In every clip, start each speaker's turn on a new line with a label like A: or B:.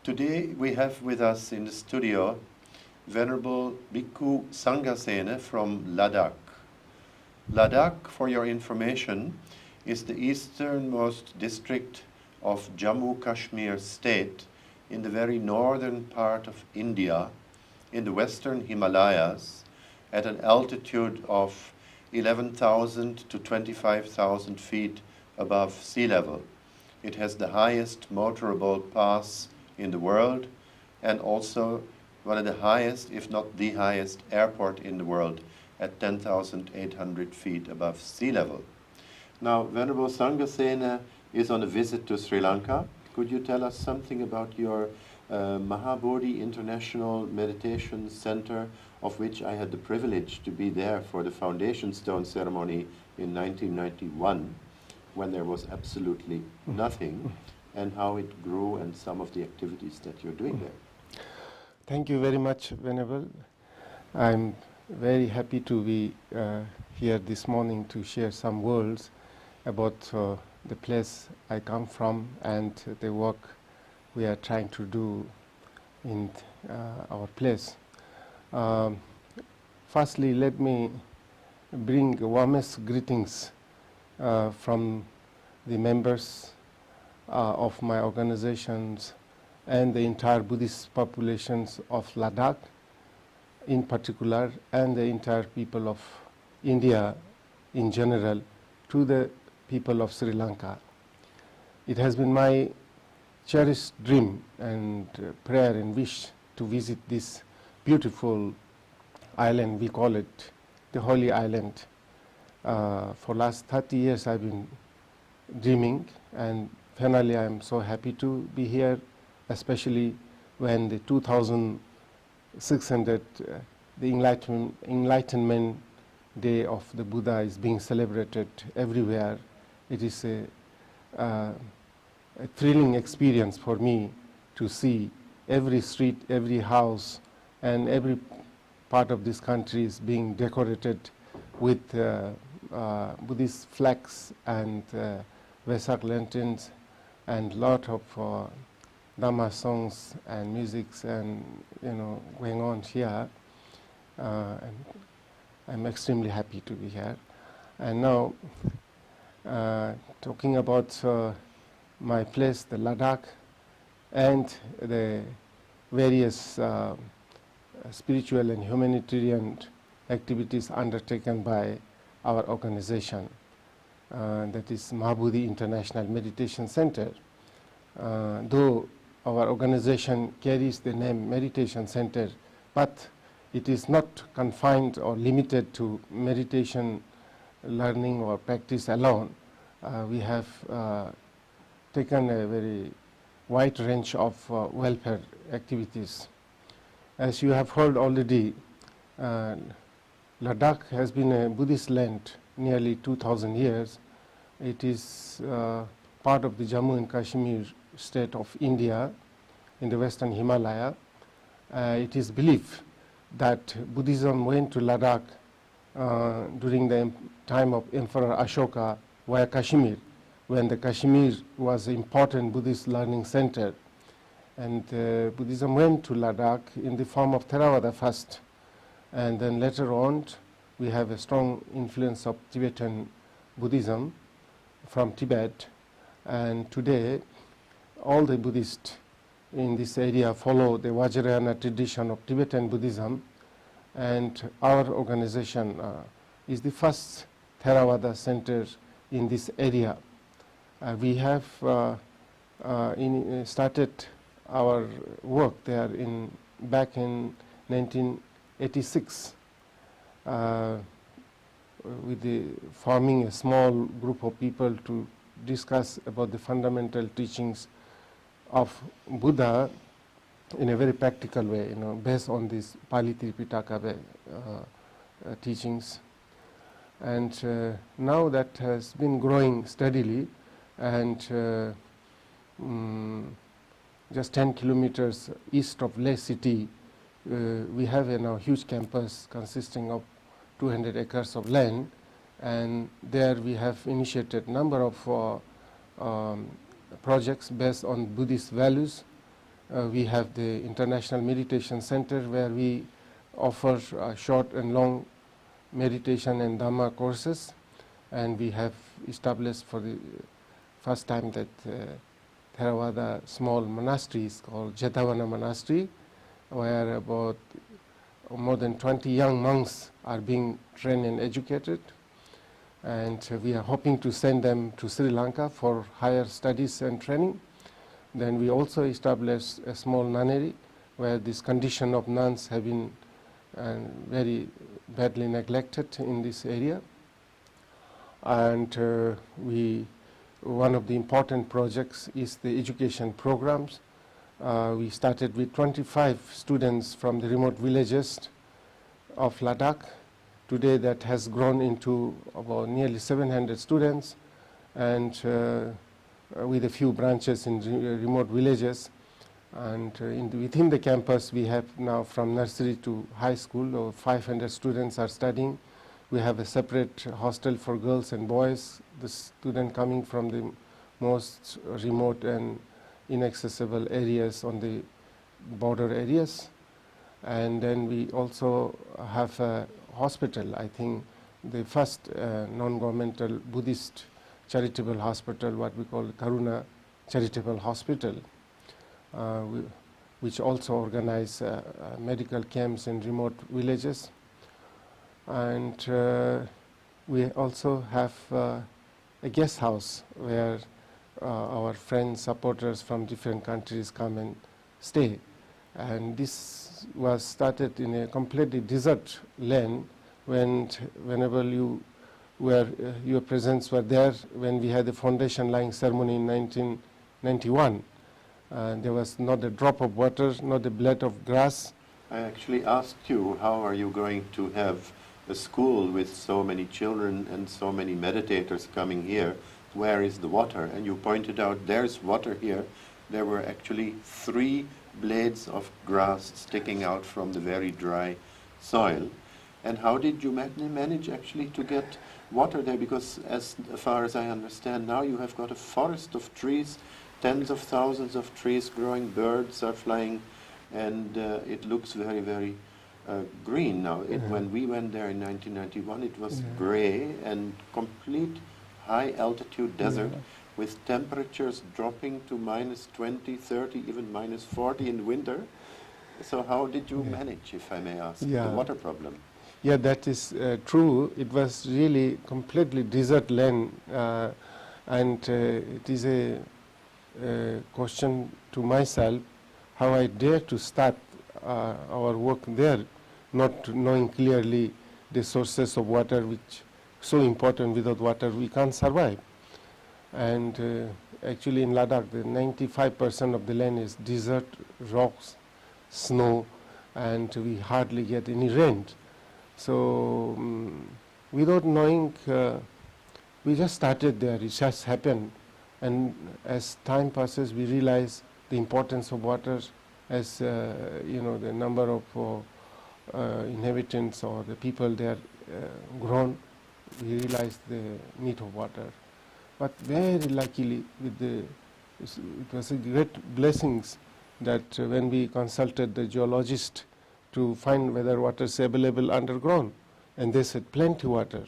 A: Today we have with us in the studio Venerable Bhikkhu Sanghasena from Ladakh. Ladakh, for your information, is the easternmost district of Jammu Kashmir state in the very northern part of India, in the western Himalayas, at an altitude of 11,000 to 25,000 feet above sea level. It has the highest motorable pass in the world and also one of the highest, if not the highest, airport in the world at 10,800 feet above sea level. Now, Venerable Sanghasena is on a visit to Sri Lanka. Could you tell us something about your Mahabodhi International Meditation Center, of which I had the privilege to be there for the foundation stone ceremony in 1991, when there was absolutely nothing, and how it grew and some of the activities that you're doing there?
B: Thank you very much, Venerable. I'm very happy to be here this morning to share some words about the place I come from and the work we are trying to do in our place. Firstly, let me bring warmest greetings from the members of my organizations and the entire Buddhist populations of Ladakh in particular, and the entire people of India in general, to the people of Sri Lanka. It has been my cherished dream and prayer and wish to visit this beautiful island. We call it the Holy Island. For last 30 years I've been dreaming, and finally I'm so happy to be here, especially when the 2600 the Enlightenment Day of the Buddha is being celebrated everywhere. It is a thrilling experience for me to see every street, every house, and every part of this country is being decorated with Buddhist flags and Vesak lanterns and lot of Dhamma songs and musics and going on here. And I'm extremely happy to be here. And now talking about my place, the Ladakh, and the various spiritual and humanitarian activities undertaken by our organization, that is Mahabodhi International Meditation Center. Though our organization carries the name Meditation Center, but it is not confined or limited to meditation learning or practice alone. We have taken a very wide range of welfare activities. As you have heard already, Ladakh has been a Buddhist land nearly 2,000 years. It is part of the Jammu and Kashmir state of India in the western Himalaya. It is believed that Buddhism went to Ladakh during the time of Emperor Ashoka via Kashmir, when the Kashmir was an important Buddhist learning center. And Buddhism went to Ladakh in the form of Theravada first, and then later on we have a strong influence of Tibetan Buddhism from Tibet, and today all the Buddhists in this area follow the Vajrayana tradition of Tibetan Buddhism, and our organization is the first Theravada center in this area. We have started our work there back in 1986 with forming a small group of people to discuss about the fundamental teachings of Buddha in a very practical way, based on this Pali Tripitaka teachings. And now that has been growing steadily, and just 10 kilometers east of Leh city, we have a now huge campus consisting of 200 acres of land, and there we have initiated a number of projects based on Buddhist values We have the International Meditation Center, where we offer short and long meditation and Dhamma courses, and we have established for the first time that Theravada small monastery is called Jetavana Monastery, where about more than 20 young monks are being trained and educated, and we are hoping to send them to Sri Lanka for higher studies and training. Then we also established a small nunnery where this condition of nuns have been very badly neglected in this area. And one of the important projects is the education programs. We started with 25 students from the remote villages of Ladakh. Today that has grown into about nearly 700 students, and with a few branches in remote villages. And within the campus we have now from nursery to high school, over 500 students are studying. We have a separate hostel for girls and boys, the student coming from the most remote and inaccessible areas on the border areas. And then we also have a hospital, I think the first non-governmental Buddhist charitable hospital, what we call Karuna Charitable Hospital, which also organize medical camps in remote villages. And we also have a guest house where our friends, supporters from different countries come and stay. And this was started in a completely desert land whenever your presence were there when we had the foundation laying ceremony in 1991. There was not a drop of water, not a blade of grass.
A: I actually asked you, how are you going to have a school with so many children and so many meditators coming here? Where is the water? And you pointed out there's water here. There were actually 3 blades of grass sticking out from the very dry soil. And how did you manage actually to get water there? Because as far as I understand now, you have got a forest of trees, tens of thousands of trees growing, birds are flying, and it looks very, very green now. When we went there in 1991, it was gray and complete high altitude desert with temperatures dropping to minus 20, 30, even minus 40 in winter. So how did you manage, if I may ask, the water problem?
B: Yeah, that is true. It was really completely desert land, and it is a question to myself how I dare to start our work there, not knowing clearly the sources of water, which so important. Without water we can't survive. And actually in Ladakh, the 95% of the land is desert, rocks, snow, and we hardly get any rain. So without knowing, we just started there. It just happened, and as time passes, we realize the importance of water. As the number of inhabitants or the people there grown, we realize the need of water. But very luckily, it was a great blessings that when we consulted the geologist to find whether water is available underground, and they said plenty water.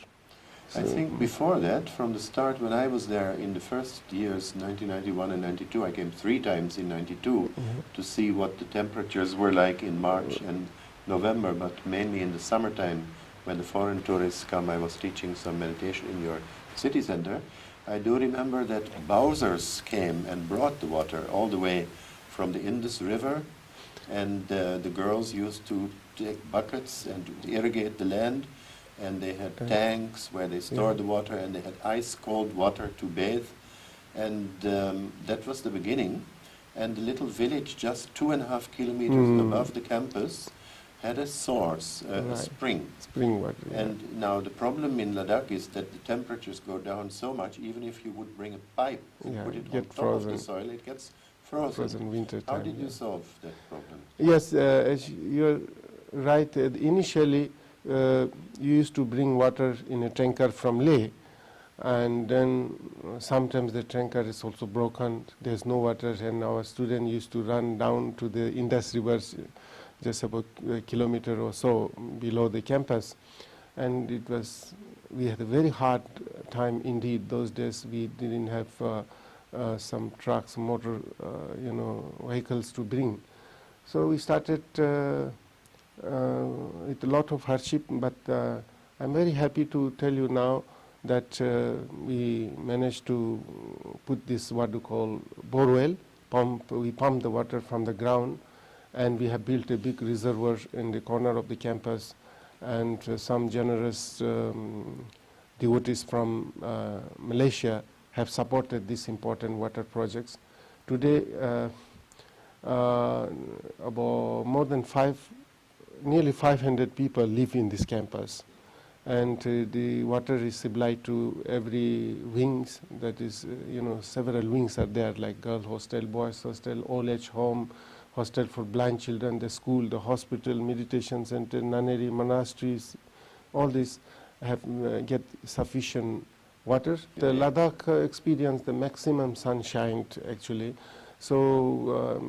A: I think before that, from the start, when I was there in the first years, 1991 and 92, I came 3 times in 92 to see what the temperatures were like in March and November, but mainly in the summertime when the foreign tourists come. I was teaching some meditation in your city center. I do remember that Bowsers came and brought the water all the way from the Indus River, and the girls used to take buckets and to irrigate the land. And they had tanks where they stored the water, and they had ice-cold water to bathe. And that was the beginning. And the little village just 2.5 kilometers above the campus had a source, a spring.
B: Spring water.
A: And now the problem in Ladakh is that the temperatures go down so much, even if you would bring a pipe and put it on top of the soil, it gets frozen.
B: Winter time.
A: How did you solve that problem?
B: Yes, as you're right. Initially, you used to bring water in a tanker from Leh, And then sometimes the tanker is also broken, there's no water, and our student used to run down to the Indus rivers just about a kilometer or so below the campus. And we had a very hard time indeed. Those days we didn't have some trucks, motor, vehicles to bring. So we started with a lot of hardship, but I'm very happy to tell you now that we managed to put this what we call borewell pump. We pump the water from the ground, and we have built a big reservoir in the corner of the campus, and some generous devotees from Malaysia have supported these important water projects. Today, about more than nearly 500 people live in this campus, and the water is supplied to every wings. That is, several wings are there, like girl hostel, boys hostel, old age home, hostel for blind children, the school, the hospital, meditation center, nunnery, monasteries. All these have get sufficient water. The Ladakh experienced the maximum sunshine actually. So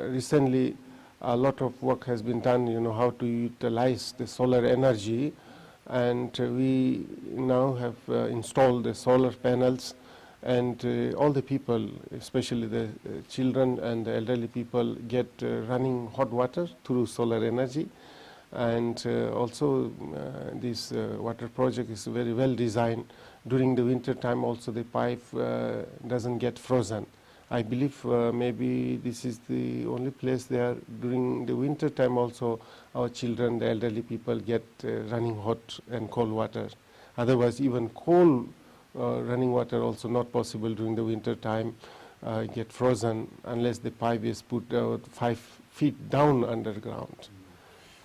B: recently a lot of work has been done, how to utilize the solar energy, and we now have installed the solar panels, and all the people, especially the children and the elderly people, get running hot water through solar energy. And also this water project is very well designed. During the winter time also the pipe doesn't get frozen. I believe maybe this is the only place there during the winter time also our children, the elderly people, get running hot and cold water. Otherwise even cold running water also not possible during the winter time, get frozen unless the pipe is put 5 feet down underground.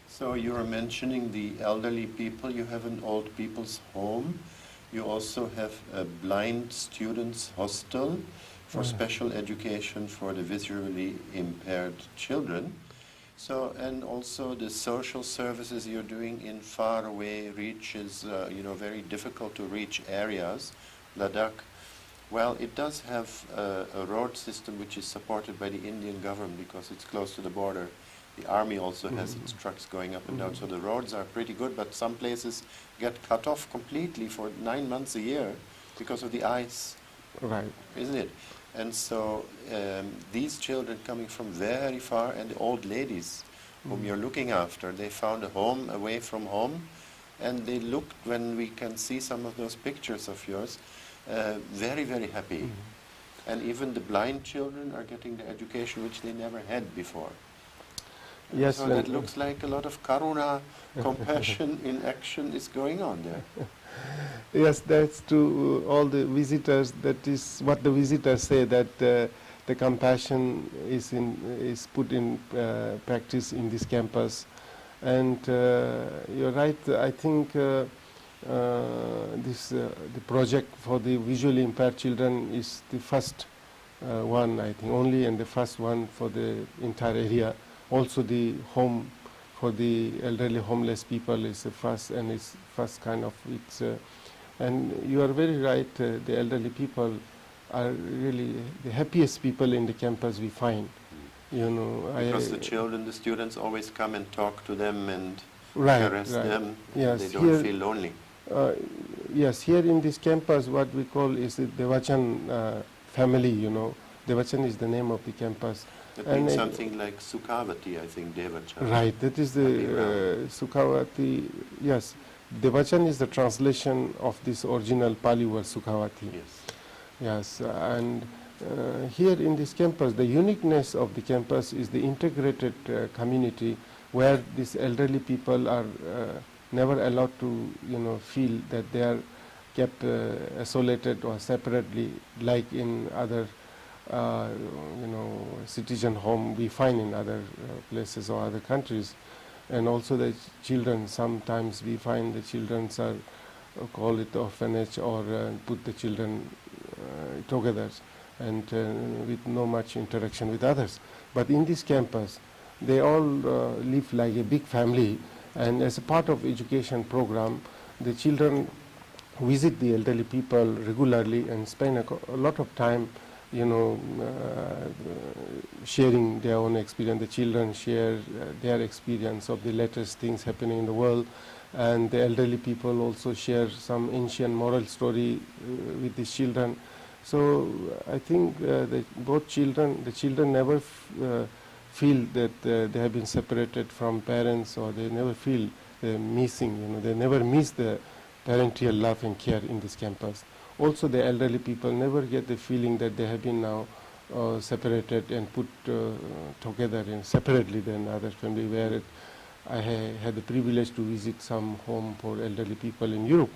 A: So you are mentioning the elderly people. You have an old people's home. You also have a blind students hostel for special education for the visually impaired children. So, and also the social services you're doing in far away reaches, very difficult to reach areas, Ladakh. Well, it does have a road system which is supported by the Indian government because it's close to the border. The army also has its trucks going up and down, so the roads are pretty good, but some places get cut off completely for 9 months a year because of the ice.
B: Right.
A: Isn't it? And so these children coming from very far, and the old ladies whom you're looking after, they found a home away from home, and they looked, when we can see some of those pictures of yours, very, very happy. And even the blind children are getting the education which they never had before.
B: Yes,
A: so that looks like a lot of karuna, compassion in action is going on there.
B: Yes, that's to all the visitors. That is what the visitors say, that the compassion is put in practice in this campus. And you're right. I think the project for the visually impaired children is the first one, I think, only, and the first one for the entire area. Also, the home for the elderly homeless people is the first, and it's first kind of it's. And you are very right. The elderly people are really the happiest people in the campus we find. Because
A: the children, the students always come and talk to them and caress
B: right.
A: them.
B: Yes,
A: they don't feel lonely.
B: Yes, here in this campus, what we call is the Devachan family. Devachan is the name of the campus.
A: That means something like Sukhavati, I think, Devachan.
B: Right, that is the Sukhavati, yes. Devachan is the translation of this original Pali word Sukhavati.
A: Yes.
B: Yes, and here in this campus, the uniqueness of the campus is the integrated community where these elderly people are never allowed to, feel that they are kept isolated or separately like in other citizen home we find in other places or other countries. And also the children, sometimes we find the children are call it orphanage or put the children together and with no much interaction with others. But in this campus, they all live like a big family, and as a part of education program, the children visit the elderly people regularly and spend a lot of time, you know, sharing their own experience. The children share their experience of the latest things happening in the world, and the elderly people also share some ancient moral story with the children. So I think the children never feel that they have been separated from parents, or they never feel missing. You know, they never miss the parental love and care in this campus. Also, the elderly people never get the feeling that they have been now separated and put together and separately than other family. Where I had the privilege to visit some home for elderly people in Europe,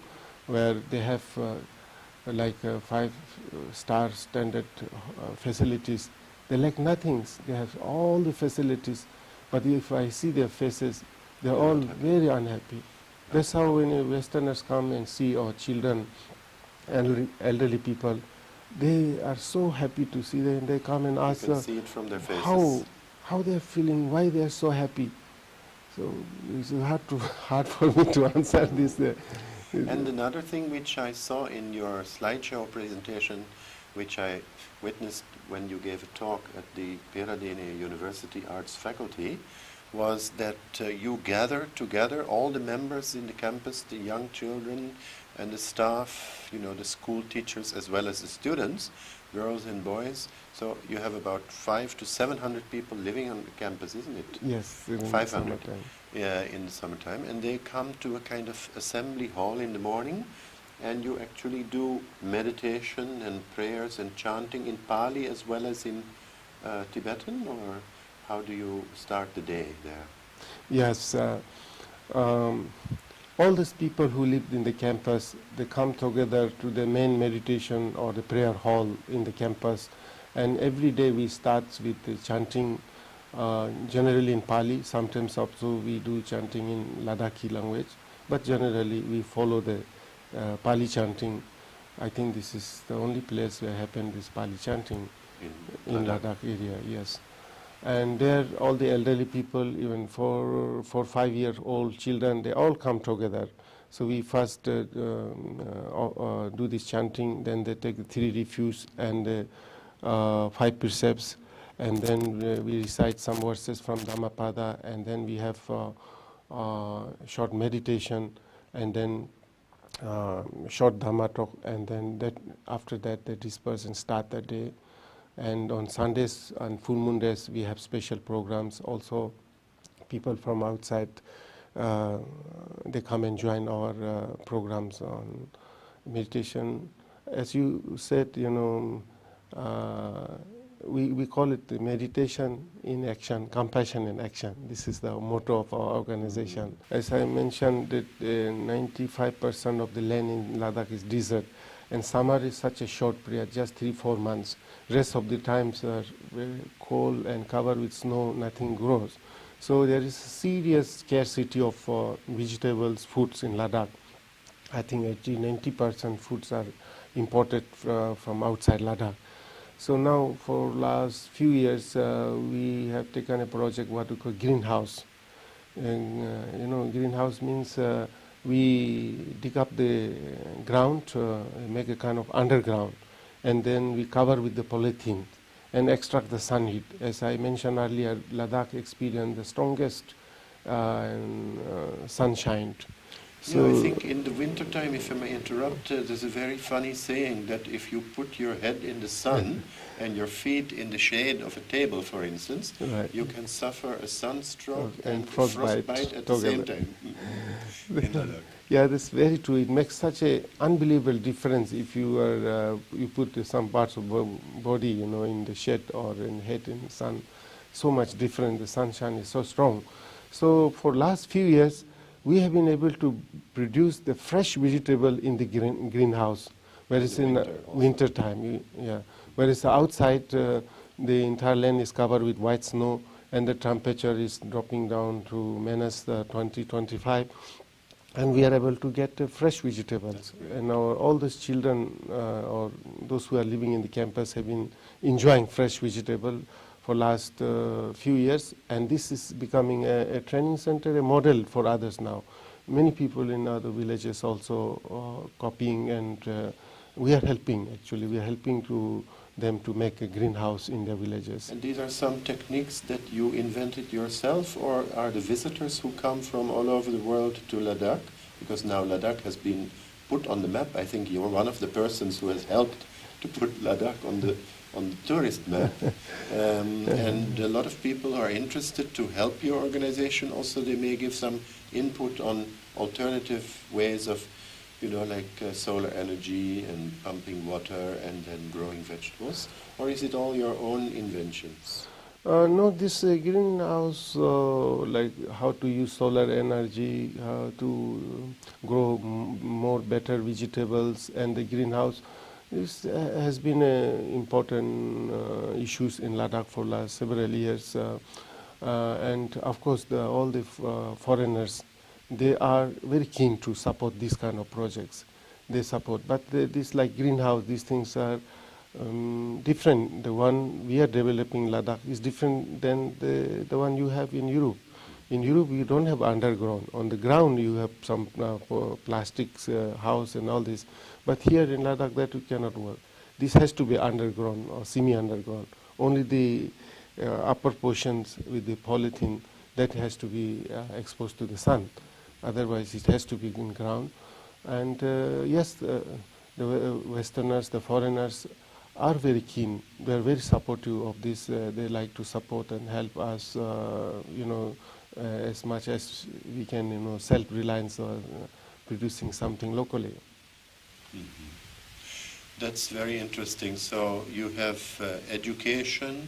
B: where they have like 5-star standard facilities. They lack nothing. They have all the facilities, but if I see their faces, they're all very unhappy. That's how when Westerners come and see our children, elderly people, they are so happy to see them. They come and ask
A: see it from their faces.
B: how they're feeling, why they're so happy. So it's hard for me to answer this.
A: And another thing which I saw in your slideshow presentation, which I witnessed when you gave a talk at the Peradeniya University Arts faculty, was that you gather together all the members in the campus, the young children and the staff, you know, the school teachers as well as the students, girls and boys. So you have about 500 to 700 people living on the campus, isn't it?
B: Yes, in
A: 500.
B: the summertime.
A: Yeah, in the summertime. And they come to a kind of assembly hall in the morning, and you actually do meditation and prayers and chanting in Pali as well as in Tibetan, or how do you start the day there?
B: Yes, all these people who lived in the campus, they come together to the main meditation or the prayer hall in the campus, and every day we start with the chanting, generally in Pali. Sometimes also we do chanting in Ladakhi language, but generally we follow the Pali chanting. I think this is the only place where happened this Pali chanting in Ladakh area, yes. And there all the elderly people, even 4 or 5-year-old children, they all come together. So we first do this chanting, then they take the 3 refuse and 5 precepts, and then we recite some verses from Dhammapada, and then we have short meditation, and then short Dhamma talk, and then after that they disperse and start the day. And on Sundays and full moon days we have special programs. Also people from outside, they come and join our programs on meditation. As you said, you know, we call it the meditation in action, compassion in action. This is the motto of our organization. As I mentioned, that 95% of the land in Ladakh is desert, and summer is such a short period, just 3-4 months. Rest of the times are very cold and covered with snow, nothing grows. So there is a serious scarcity of vegetables, foods in Ladakh. I think 80-90% foods are imported from outside Ladakh. So now for last few years we have taken a project what we call greenhouse. And you know, greenhouse means we dig up the ground, make a kind of underground, and then we cover with the polythene and extract the sun heat. As I mentioned earlier, Ladakh experienced the strongest sunshine.
A: So I think in the winter time, if I may interrupt, there's a very funny saying that if you put your head in the sun and your feet in the shade of a table, for instance,
B: right,
A: you can suffer a sunstroke
B: and
A: frostbite at the same time.
B: Yeah, that's very true. It makes such an unbelievable difference if you are you put some parts of body, you know, in the shade or in head in the sun. So much different. The sunshine is so strong. So for last few years, we have been able to produce the fresh vegetable in the greenhouse, whereas in winter time, yeah. Whereas outside, the entire land is covered with white snow, and the temperature is dropping down to minus 20-25, and we are able to get fresh vegetables. And all those children or those who are living in the campus have been enjoying fresh vegetable for last few years, and this is becoming a training center, a model for others now. many people in other villages also copying, and we are helping, actually. We are helping to them to make a greenhouse in their villages.
A: And these are some techniques that you invented yourself, or are the visitors who come from all over the world to Ladakh? Because now Ladakh has been put on the map. I think you're one of the persons who has helped to put Ladakh on the tourist map. And a lot of people are interested to help your organization. Also, they may give some input on alternative ways of, like solar energy and pumping water and then growing vegetables. Or is it all your own inventions?
B: No, this greenhouse, like how to use solar energy, how to grow more better vegetables, and the greenhouse has been important issues in Ladakh for last several years. And of course, all the foreigners, they are very keen to support these kind of projects. They support, but this like greenhouse, these things are different. The one we are developing in Ladakh is different than the one you have in Europe. In Europe, you don't have underground. On the ground, you have some plastics house and all this. But here in Ladakh, that cannot work. This has to be underground or semi-underground. Only the upper portions with the polythene, that has to be exposed to the sun. Otherwise, it has to be in ground. And yes, the Westerners, the foreigners, are very keen. They are very supportive of this. They like to support and help us, as much as we can, self-reliance or producing something locally.
A: Mm-hmm. That's very interesting. So you have education.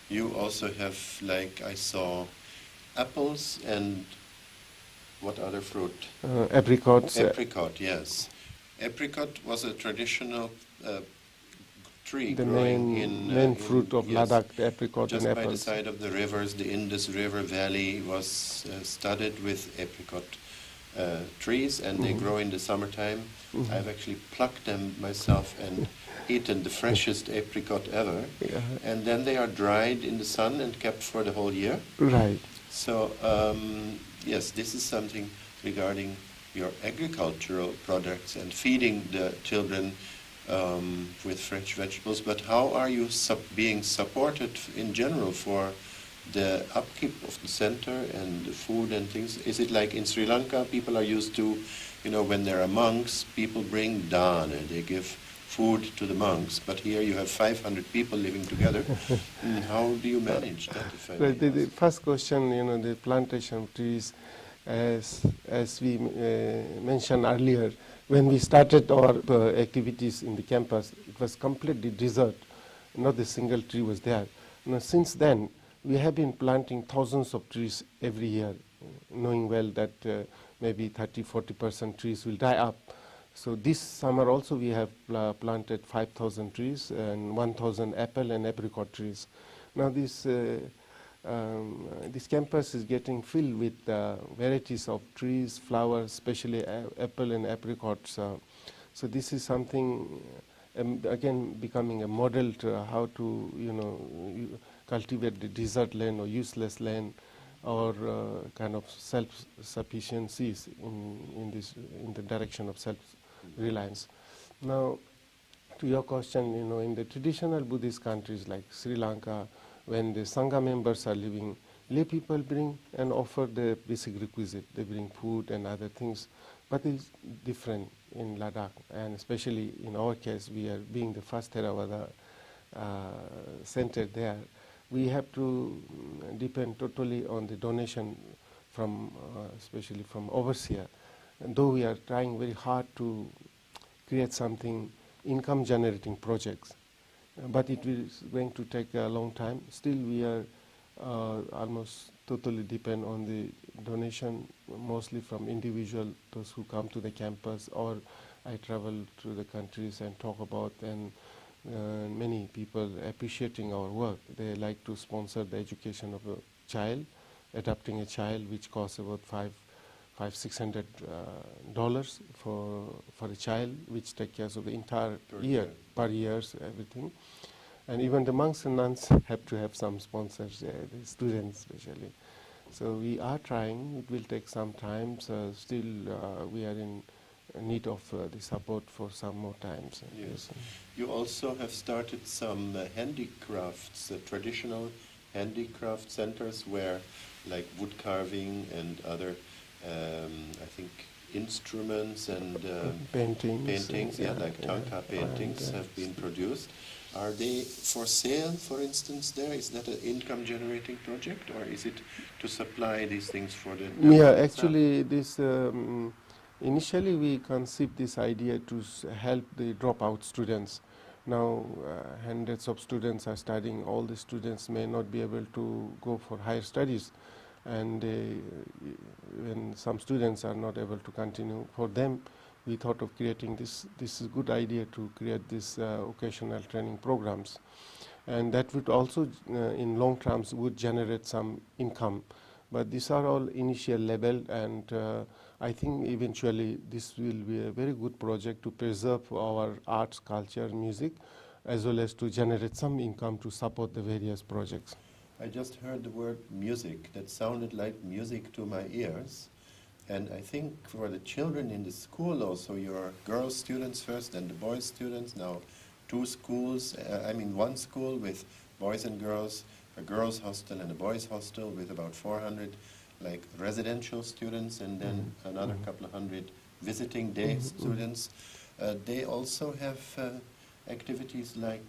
A: You also have, like I saw, apples and what other fruit?
B: Apricots.
A: Apricot, yes. Apricot was a traditional tree
B: the
A: growing
B: main fruit of
A: yes,
B: Ladakh, the apricot
A: just
B: and
A: by
B: apples.
A: the side of the rivers. The Indus River Valley was studded with apricot trees, and they grow in the summertime. I've actually plucked them myself and eaten the freshest apricot ever.
B: Yeah.
A: And then they are dried in the sun and kept for the whole year.
B: Right.
A: So yes, this is something regarding your agricultural products and feeding the children with fresh vegetables. But how are you being supported in general for the upkeep of the center and the food and things? Is it like in Sri Lanka, people are used to, when there are monks, people bring dana, they give food to the monks, but here you have 500 people living together. How do you manage that? If I may
B: The
A: ask?
B: first question, the plantation of trees, as we mentioned earlier, when we started our activities in the campus, it was completely desert. Not a single tree was there. Now, since then, we have been planting thousands of trees every year, knowing well that maybe 30–40% trees will die up. So this summer also we have planted 5,000 trees and 1,000 apple and apricot trees. Now this campus is getting filled with varieties of trees, flowers, especially apple and apricots. So this is something, again, becoming a model to how to cultivate the desert land or useless land, or kind of self-sufficiencies in the direction of self-reliance. Now, to your question, in the traditional Buddhist countries like Sri Lanka, when the Sangha members are living, lay people bring and offer the basic requisite. They bring food and other things, but it's different in Ladakh, and especially in our case, we are being the first Theravada center there. We have to depend totally on the donation from, especially from overseas. And though we are trying very hard to create something income-generating projects, but it is going to take a long time. Still, we are almost totally depend on the donation, mostly from individual, those who come to the campus, or I travel to the countries and talk about, and many people appreciating our work. They like to sponsor the education of a child, adopting a child, which costs about $500–600 for a child, which takes care of the entire per year, everything. And even the monks and nuns have to have some sponsors, the students especially. So we are trying. It will take some time. So still, we are in need of the support for some more times.
A: Yes. You also have started some handicrafts, traditional handicraft centers where, like wood carving and other, I think, instruments and paintings, like tanka paintings have been produced. Are they for sale, for instance, there? Is that an income-generating project, or is it to supply these things for the...
B: Yeah, actually, this initially we conceived this idea to help the dropout students. Now, hundreds of students are studying. All the students may not be able to go for higher studies, and when some students are not able to continue, for them, we thought of creating this. This is a good idea to create this occasional training programs, and that would also, in long terms, would generate some income. But these are all initial level, and I think eventually this will be a very good project to preserve our arts, culture, music, as well as to generate some income to support the various projects.
A: I just heard the word music. That sounded like music to my ears. And I think for the children in the school also, your girls students first and the boys students, now two schools, one school with boys and girls, a girls hostel and a boys hostel with about 400 like residential students, and then another couple of hundred visiting day students. They also have activities like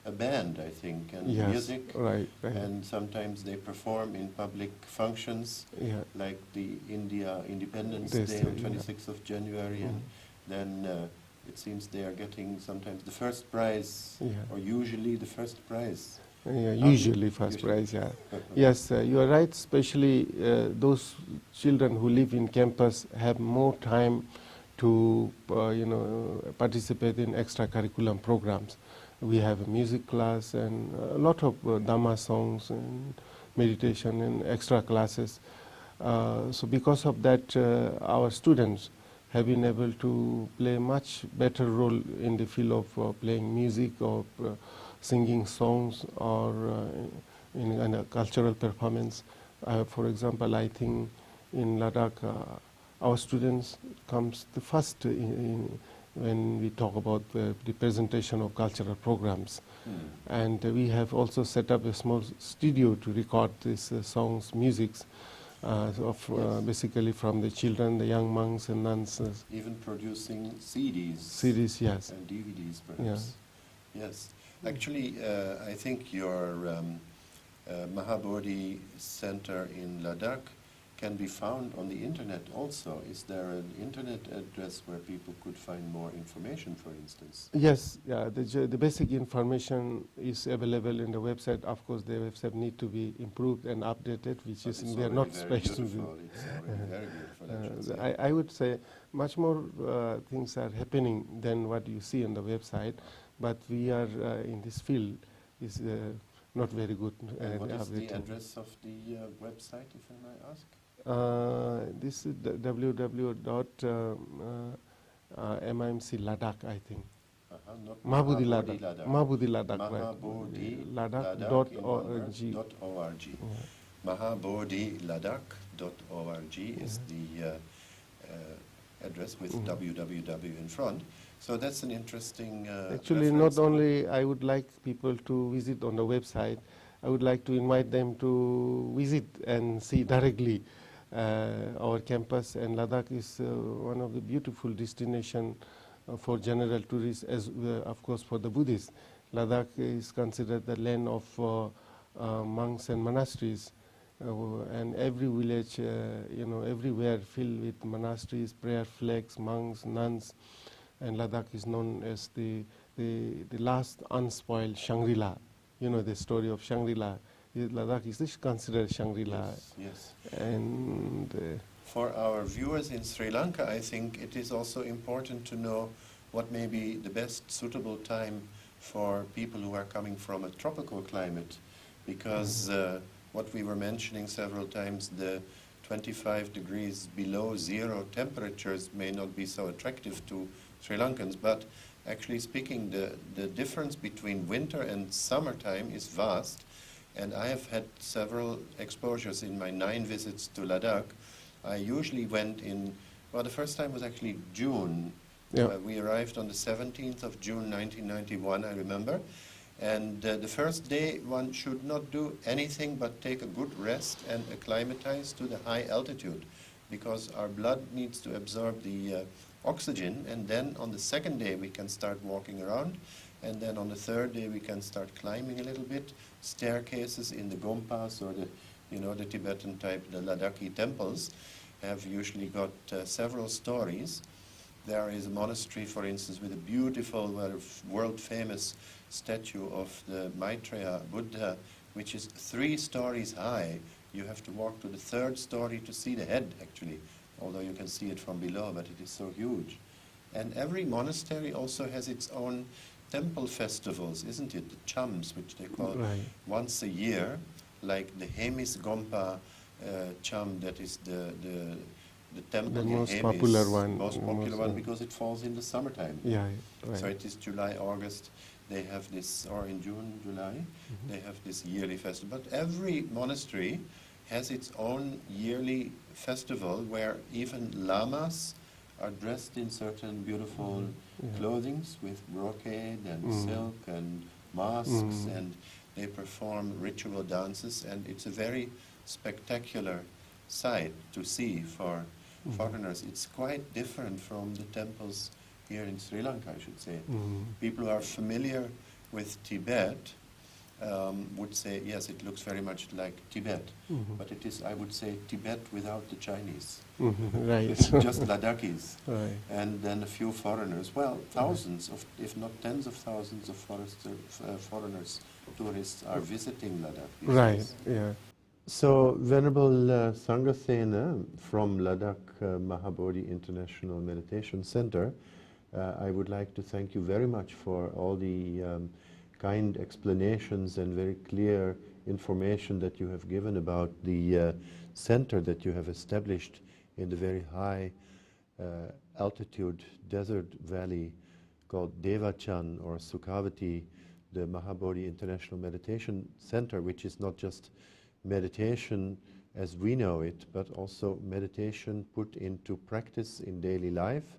A: a band, I think, and music,
B: right.
A: and sometimes they perform in public functions, like the India Independence Day on 26th of January, and then it seems they are getting sometimes the first prize, or usually the first prize.
B: Usually first prize, Yes, you are right, especially those children who live in campus have more time to participate in extracurricular programs. We have a music class and a lot of Dhamma songs and meditation and extra classes. So because of that, our students have been able to play a much better role in the field of playing music or singing songs or in a cultural performance. For example, I think in Ladakh, our students comes the first when we talk about the presentation of cultural programs. And we have also set up a small studio to record these songs, musics, basically from the children, the young monks and nuns.
A: Even producing CDs.
B: CDs, yes.
A: And DVDs, perhaps. Yes. Actually, I think your Mahabodhi Center in Ladakh can be found on the internet also. Is there an internet address where people could find more information, for instance?
B: Yes, the basic information is available in the website. Of course, the website need to be improved and updated, which is we are not special.
A: It's already very beautiful.
B: I would say much more things are happening than what you see on the website, but we are in this field is not very good.
A: What is the address of the website, if I may ask?
B: This is www.mimc Ladakh, I think. Mahabodhi Ladakh. Mahabodhi Ladakh.
A: Ladakh.org. Mahabodhiladakh.org is the address with www in front. So that's an interesting
B: actually, not only I would like people to visit on the website, I would like to invite them to visit and see directly our campus. And Ladakh is one of the beautiful destinations for general tourists, as of course for the Buddhists. Ladakh is considered the land of monks and monasteries, and every village, everywhere filled with monasteries, prayer flags, monks, nuns. And Ladakh is known as the last unspoiled Shangri-La. You know the story of Shangri-La. Ladakh is considered Shangri-La.
A: Yes.
B: And
A: for our viewers in Sri Lanka, I think it is also important to know what may be the best suitable time for people who are coming from a tropical climate, because what we were mentioning several times, the 25 degrees below zero temperatures may not be so attractive to Sri Lankans, but actually speaking, the difference between winter and summertime is vast. And I have had several exposures in my 9 visits to Ladakh. I usually went in, well, the first time was actually June.
B: Yeah.
A: We arrived on the 17th of June 1991, I remember. And the first day one should not do anything but take a good rest and acclimatize to the high altitude, because our blood needs to absorb the oxygen, and then on the second day we can start walking around, and then on the third day we can start climbing a little bit. Staircases in the Gompas, or the, you know, the Tibetan type, the Ladakhi temples, have usually got several stories. There is a monastery, for instance, with a beautiful, world-famous statue of the Maitreya Buddha, which is 3 stories high. You have to walk to the 3rd story to see the head, actually, although you can see it from below, but it is so huge. And every monastery also has its own temple festivals, isn't it? The chams, which they call once a year, like the Hemis Gompa cham, that is the temple,
B: the most
A: Hemis,
B: popular one.
A: most popular one, because it falls in the summertime.
B: Yeah, right.
A: So it is July, August. They have this, or in June, July, they have this yearly festival. But every monastery has its own yearly festival where even lamas are dressed in certain beautiful clothings with brocade and silk and masks, and they perform ritual dances, and it's a very spectacular sight to see for foreigners. It's quite different from the temples here in Sri Lanka, I should say. People who are familiar with Tibet would say, yes, it looks very much like Tibet, but it is, I would say, Tibet without the Chinese.
B: Right.
A: It's just Ladakhis.
B: Right.
A: And then a few foreigners. Well, thousands, of, if not tens of thousands of foreigners, tourists are visiting Ladakh these days.
B: Yeah.
A: So, Venerable Sangasena from Ladakh Mahabodhi International Meditation Center, I would like to thank you very much for all the kind explanations and very clear information that you have given about the center that you have established in the very high altitude desert valley called Devachan or Sukhavati, the Mahabodhi International Meditation Center, which is not just meditation as we know it, but also meditation put into practice in daily life,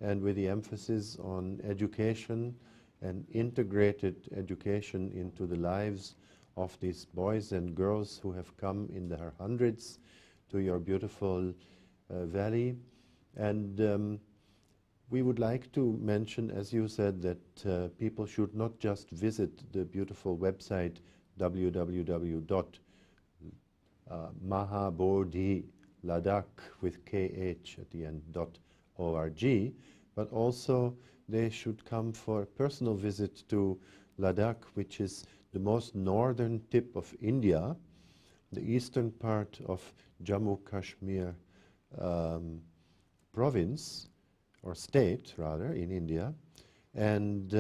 A: and with the emphasis on education and integrated education into the lives of these boys and girls who have come in their hundreds to your beautiful valley. And we would like to mention, as you said, that people should not just visit the beautiful website www.mahabodhi Ladakh with KH at the end .org, but also they should come for a personal visit to Ladakh, which is the most northern tip of India, the eastern part of Jammu Kashmir province, or state rather, in India. And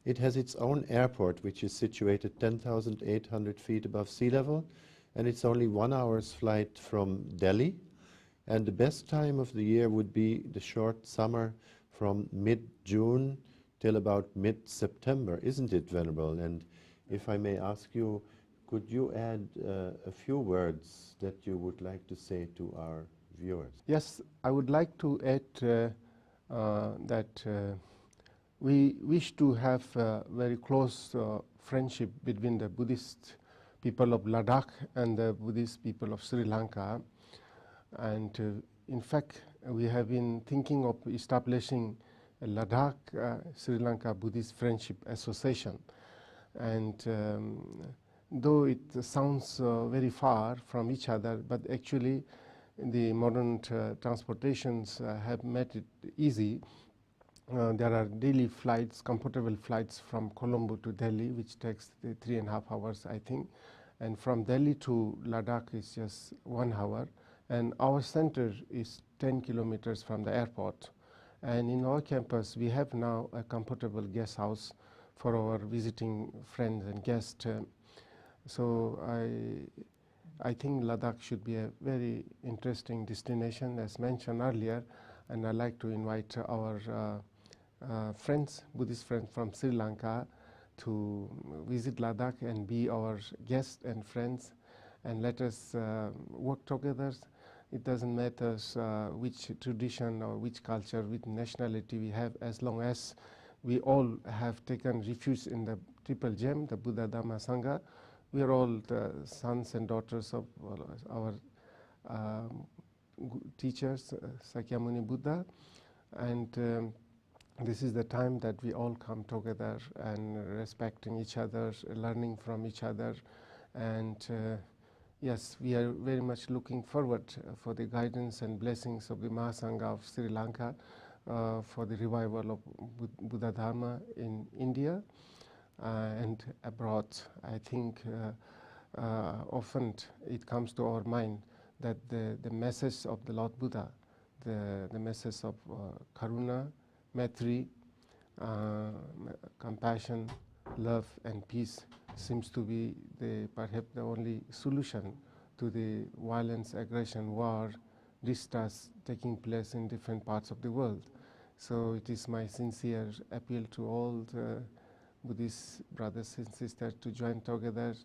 A: it has its own airport, which is situated 10,800 feet above sea level, and it's only 1 hour's flight from Delhi. And the best time of the year would be the short summer from mid-June till about mid-September, isn't it, Venerable? And if I may ask you, could you add a few words that you would like to say to our viewers?
B: Yes, I would like to add that we wish to have a very close friendship between the Buddhist people of Ladakh and the Buddhist people of Sri Lanka. And in fact, we have been thinking of establishing a Ladakh Sri Lanka Buddhist Friendship Association. And though it sounds very far from each other, but actually the modern transportations have made it easy. There are daily flights, comfortable flights from Colombo to Delhi, which takes 3.5 hours, I think. And from Delhi to Ladakh is just 1 hour. And our center is 10 kilometers from the airport. And in our campus, we have now a comfortable guest house for our visiting friends and guests. So I think Ladakh should be a very interesting destination, as mentioned earlier. And I'd like to invite our friends, Buddhist friends from Sri Lanka, to visit Ladakh and be our guests and friends, and let us work together. It doesn't matter which tradition or which culture, which nationality we have, as long as we all have taken refuge in the Triple Gem, the Buddha, Dhamma, Sangha. We are all the sons and daughters of our teachers, Sakyamuni Buddha, and this is the time that we all come together and respecting each other, learning from each other, and yes, we are very much looking forward for the guidance and blessings of the Mahasangha of Sri Lanka for the revival of Buddha Dharma in India and abroad. I think often it comes to our mind that the message of the Lord Buddha, the message of Karuna, Maitri, compassion, love and peace seems to be perhaps the only solution to the violence, aggression, war, distrust taking place in different parts of the world. So it is my sincere appeal to all the Buddhist brothers and sisters to join together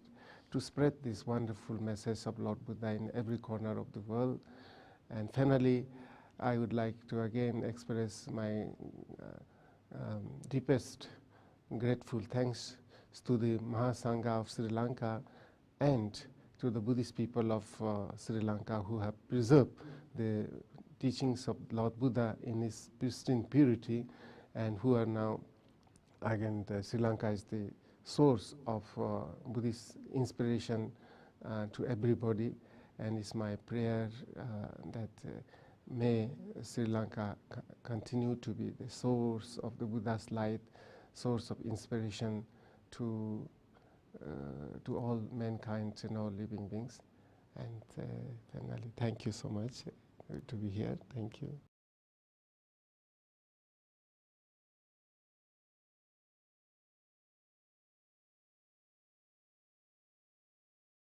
B: to spread this wonderful message of Lord Buddha in every corner of the world. And finally, I would like to again express my deepest grateful thanks to the Mahasangha of Sri Lanka and to the Buddhist people of Sri Lanka who have preserved the teachings of Lord Buddha in his pristine purity, and who are now, again, Sri Lanka is the source of Buddhist inspiration to everybody, and it's my prayer that may Sri Lanka continue to be the source of the Buddha's light, source of inspiration to all mankind and all living beings. And finally, thank you so much to be here. Thank you.